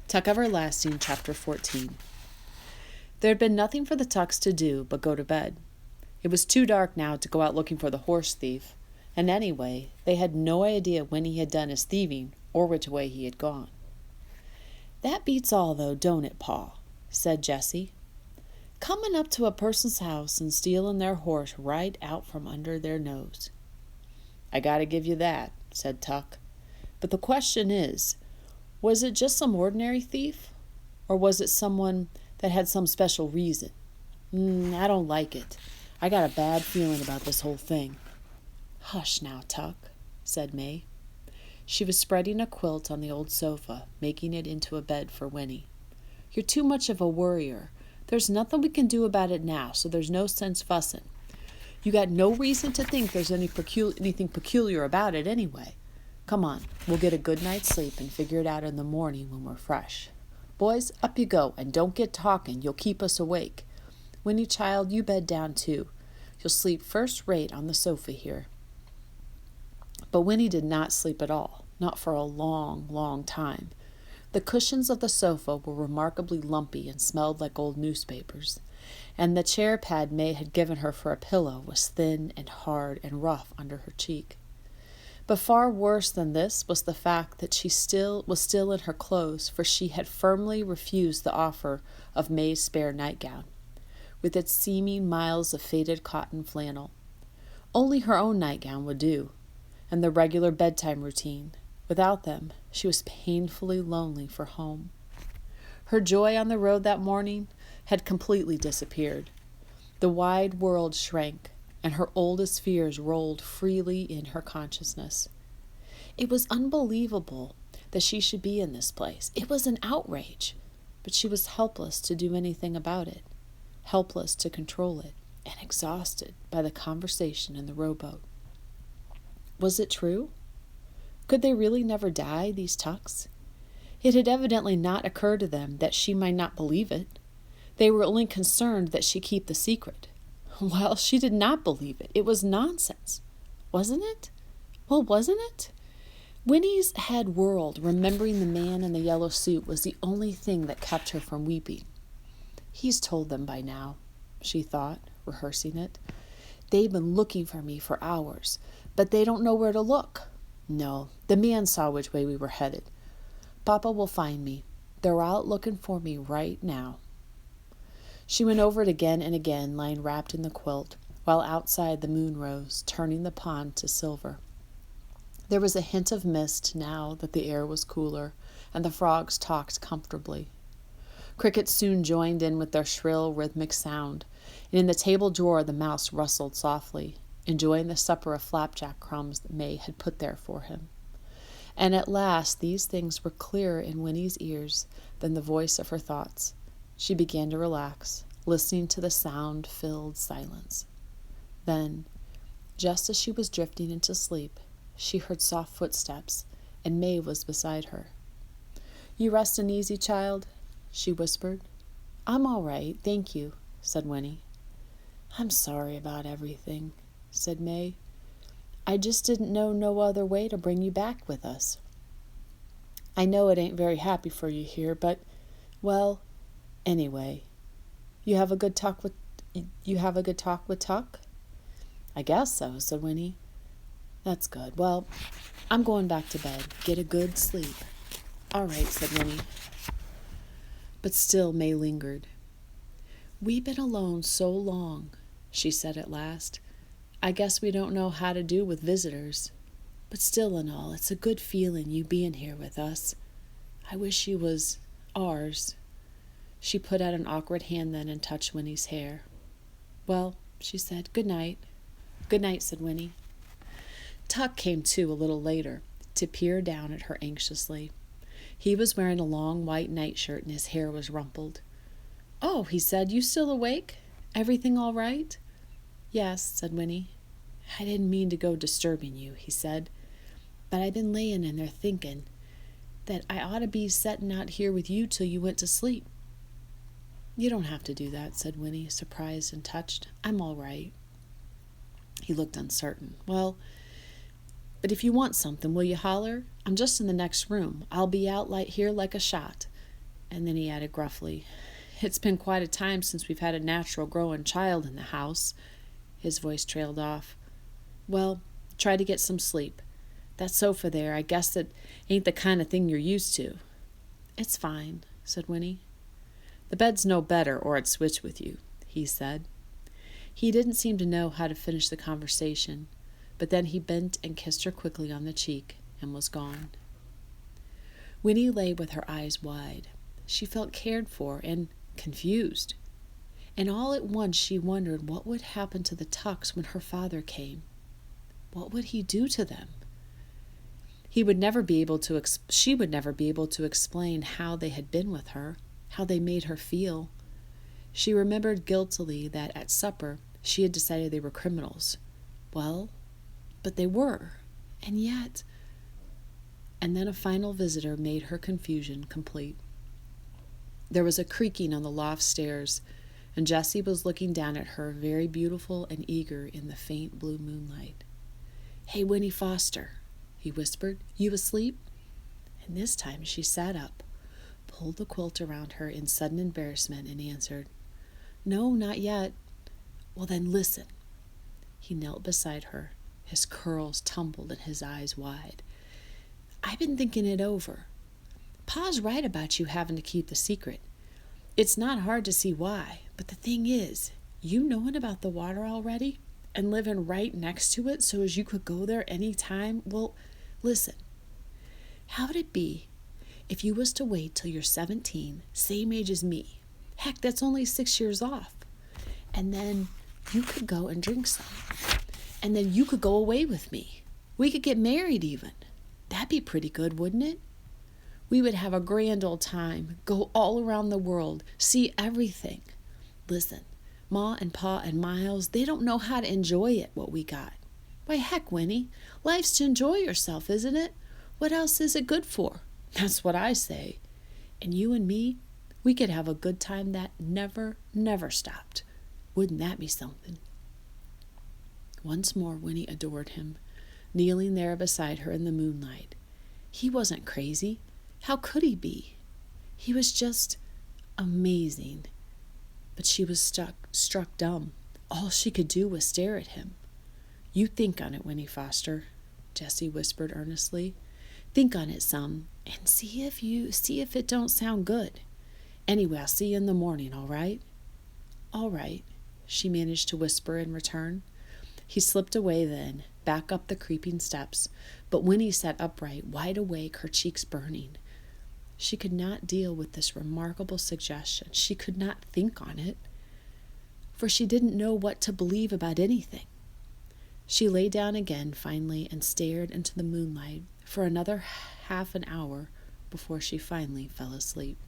Tuck Everlasting, Chapter 14. There had been nothing for the Tucks to do but go to bed. It was too dark now to go out looking for the horse thief, and anyway, they had no idea when he had done his thieving or which way he had gone. "That beats all, though, don't it, Pa?" said Jessie. "Coming up to a person's house and stealing their horse right out from under their nose." "I gotta give you that," said Tuck. "But the question is, was it just some ordinary thief? Or was it someone that had some special reason? I don't like it. I got a bad feeling about this whole thing." "Hush now, Tuck," said May. She was spreading a quilt on the old sofa, making it into a bed for Winnie. "You're too much of a worrier. There's nothing we can do about it now, so there's no sense fussing. You got no reason to think there's anything peculiar about it anyway. Come on, we'll get a good night's sleep and figure it out in the morning when we're fresh. Boys, up you go, and don't get talking. You'll keep us awake. Winnie, child, you bed down too. You'll sleep first rate on the sofa here." But Winnie did not sleep at all, not for a long, long time. The cushions of the sofa were remarkably lumpy and smelled like old newspapers, and the chair pad May had given her for a pillow was thin and hard and rough under her cheek. But far worse than this was the fact that she was still in her clothes, for she had firmly refused the offer of May's spare nightgown, with its seeming miles of faded cotton flannel. Only her own nightgown would do, and the regular bedtime routine. Without them, she was painfully lonely for home. Her joy on the road that morning had completely disappeared. The wide world shrank, and her oldest fears rolled freely in her consciousness. It was unbelievable that she should be in this place. It was an outrage, but she was helpless to do anything about it, helpless to control it, and exhausted by the conversation in the rowboat. Was it true? Could they really never die, these Tucks? It had evidently not occurred to them that she might not believe it. They were only concerned that she keep the secret. Well, she did not believe it. It was nonsense. Wasn't it? Well, wasn't it? Winnie's head whirled. Remembering the man in the yellow suit was the only thing that kept her from weeping. "He's told them by now," she thought, rehearsing it. "They've been looking for me for hours, but they don't know where to look. No, the man saw which way we were headed. Papa will find me. They're out looking for me right now." She went over it again and again, lying wrapped in the quilt, while outside the moon rose, turning the pond to silver. There was a hint of mist now that the air was cooler, and the frogs talked comfortably. Crickets soon joined in with their shrill, rhythmic sound, and in the table drawer the mouse rustled softly, enjoying the supper of flapjack crumbs that May had put there for him. And at last these things were clearer in Winnie's ears than the voice of her thoughts. She began to relax, listening to the sound-filled silence. Then, just as she was drifting into sleep, she heard soft footsteps, and May was beside her. "You restin' easy, child?" she whispered. "I'm all right, thank you," said Winnie. "I'm sorry about everything," said May. "I just didn't know no other way to bring you back with us. I know it ain't very happy for you here, but, well, anyway, you have a good talk with Tuck?" "I guess so," said Winnie. "That's good. Well, I'm going back to bed. Get a good sleep." "All right," said Winnie. But still May lingered. "We've been alone so long," she said at last. "I guess we don't know how to do with visitors. But still and all, it's a good feeling you being here with us. I wish you was ours." She put out an awkward hand then and touched Winnie's hair. "Well," she said, "good night." "Good night," said Winnie. Tuck came to a little later, to peer down at her anxiously. He was wearing a long white nightshirt and his hair was rumpled. "Oh," he said, "you still awake? Everything all right?" "Yes," said Winnie. "I didn't mean to go disturbing you," he said, "but I've been laying in there thinking that I ought to be setting out here with you till you went to sleep." "You don't have to do that," said Winnie, surprised and touched. "I'm all right." He looked uncertain. "Well, but if you want something, will you holler? I'm just in the next room. I'll be out here like a shot. And then he added gruffly, "It's been quite a time since we've had a natural growing child in the house." His voice trailed off. "Well, try to get some sleep. That sofa there, I guess it ain't the kind of thing you're used to." "It's fine," said Winnie. "The bed's no better, or I'd switch with you," he said. He didn't seem to know how to finish the conversation, but then he bent and kissed her quickly on the cheek and was gone. Winnie lay with her eyes wide. She felt cared for and confused. And all at once she wondered what would happen to the Tucks when her father came. What would he do to them? She would never be able to explain how they had been with her, how they made her feel. She remembered guiltily that at supper she had decided they were criminals. Well, but they were, and yet... And then a final visitor made her confusion complete. There was a creaking on the loft stairs, and Jessie was looking down at her, very beautiful and eager in the faint blue moonlight. "Hey, Winnie Foster," he whispered. "You asleep?" And this time she sat up, pulled the quilt around her in sudden embarrassment, and answered, "No, not yet." "Well, then listen." He knelt beside her, his curls tumbled and his eyes wide. "I've been thinking it over. Pa's right about you having to keep the secret. It's not hard to see why, but the thing is, you knowing about the water already and living right next to it so as you could go there any time, well, listen. How'd it be if you was to wait till you're 17, same age as me? Heck, that's only 6 years off. And then you could go and drink some. And then you could go away with me. We could get married even. That'd be pretty good, wouldn't it? We would have a grand old time, go all around the world, see everything. Listen, Ma and Pa and Miles, they don't know how to enjoy it, what we got. Why, heck, Winnie, life's to enjoy yourself, isn't it? What else is it good for? That's what I say. And you and me, we could have a good time that never, never stopped. Wouldn't that be something?" Once more Winnie adored him, kneeling there beside her in the moonlight. He wasn't crazy. How could he be? He was just amazing. But she was struck dumb. All she could do was stare at him. "You think on it, Winnie Foster," Jessie whispered earnestly. "Think on it some, and see if it don't sound good. Anyway, I'll see you in the morning, all right?" "All right," she managed to whisper in return. He slipped away then, back up the creeping steps, but Winnie sat upright, wide awake, her cheeks burning. She could not deal with this remarkable suggestion. She could not think on it, for she didn't know what to believe about anything. She lay down again finally and stared into the moonlight for another half an hour before she finally fell asleep.